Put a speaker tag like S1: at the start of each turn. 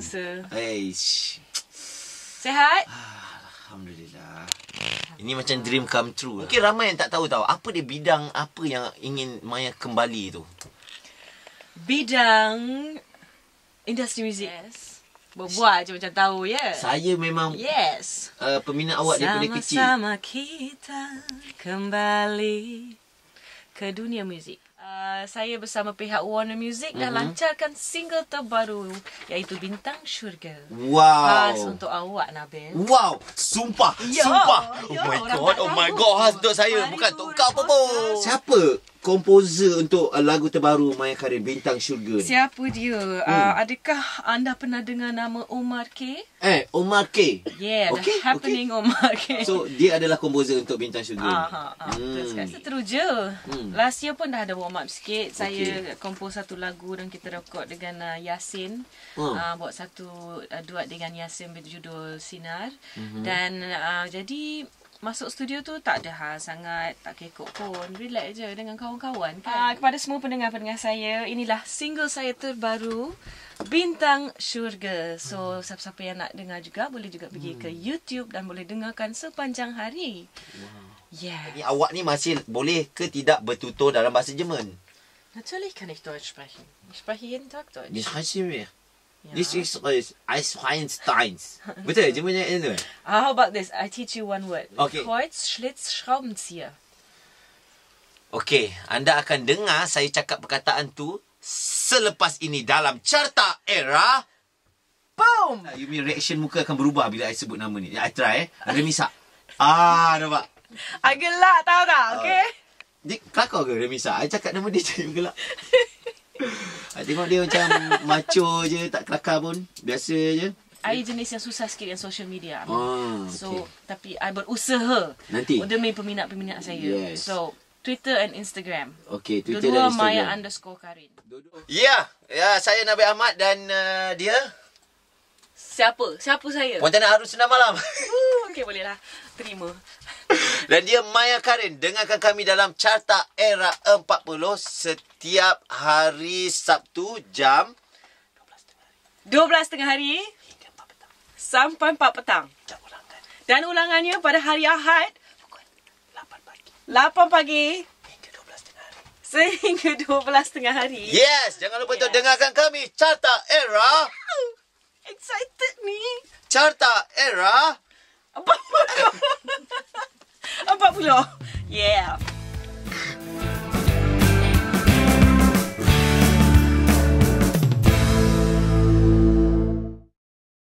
S1: announcer.
S2: Sehat?
S3: Alhamdulillah. Ini macam dream come true. Mungkin ramai yang tak tahu apa dia bidang apa yang ingin Maya kembali tu.
S1: Bidang industri muzik. Yes. Berbual je macam tahu ya.
S3: Saya memang peminat awak daripada kecil.
S1: Sama-sama kita kembali ke dunia muzik. Saya bersama pihak Warner Music dah lancarkan single terbaru iaitu Bintang Syurga.
S3: Wow.
S1: Khas untuk awak, Nabil.
S3: Wow, sumpah. Oh my god, khas untuk saya, bukan untuk kau apa pun. Siapa komposer untuk lagu terbaru Maya Karin Bintang Syurga ni?
S1: Siapa dia? Adakah anda pernah dengar nama Omar K?
S3: Omar K.
S1: Yeah, okay, The Happening Omar K.
S3: So dia adalah komposer untuk Bintang Syurga.
S1: Betul sekali. Seterusnya. Last year pun dah ada warm up sikit. Saya kompos satu lagu dan kita rekod dengan Yasin. Buat satu duet dengan Yasin berjudul Sinar. Dan jadi masuk studio tu tak ada hal sangat, tak kekok pun. Relax je dengan kawan-kawan kan. Kepada semua pendengar-pendengar saya, inilah single saya terbaru, Bintang Syurga. So, siapa-siapa yang nak dengar juga, boleh juga pergi ke YouTube dan boleh dengarkan sepanjang hari. Yeah.
S3: Jadi awak ni masih boleh ke tidak bertutur dalam bahasa Jerman?
S1: Natürlich kann ich Deutsch sprechen. Ich spreche jeden Tag Deutsch.
S3: This is Einsteins. Betul Jermannya itu?
S1: How about this? I teach you one word.
S3: Okay.
S1: Kreuz, Schlitz, Schraubenzieher.
S3: Okey, anda akan dengar saya cakap perkataan tu selepas ini dalam Carta Era.
S1: Boom!
S3: You mean reaction muka akan berubah bila I sebut nama ni. I try Remisa. Nampak?
S1: I gelak tahu tak? Okay?
S3: Dia kelakar ke Remisa? I cakap nama dia je gelak. I tengok dia macam macho je, tak kelakar pun. Biasa je.
S1: I jenis yang susah sikit dengan social media. So,
S3: okay.
S1: tapi I berusaha
S3: nanti
S1: demi peminat-peminat saya.
S3: Yes.
S1: So, Twitter and Instagram.
S3: Okay, Twitter
S1: Dua-dua
S3: dan Instagram.
S1: Maya_Karin.
S3: Ya, saya Nabil Ahmad dan dia.
S1: Siapa? Siapa saya?
S3: Pontianak Harun Senang Malam.
S1: Okay, bolehlah. Terima.
S3: Dan dia Maya Karin. Dengarkan kami dalam Carta Era 40 setiap hari Sabtu jam
S1: 12 tengah hari sampai 4 petang. Dan ulangannya pada hari Ahad pukul 8 pagi sehingga 12 tengah hari.
S3: Yes, jangan lupa untuk dengarkan kami Carta Era.
S1: Excited ni.
S3: Carta Era
S1: 40. Yeah.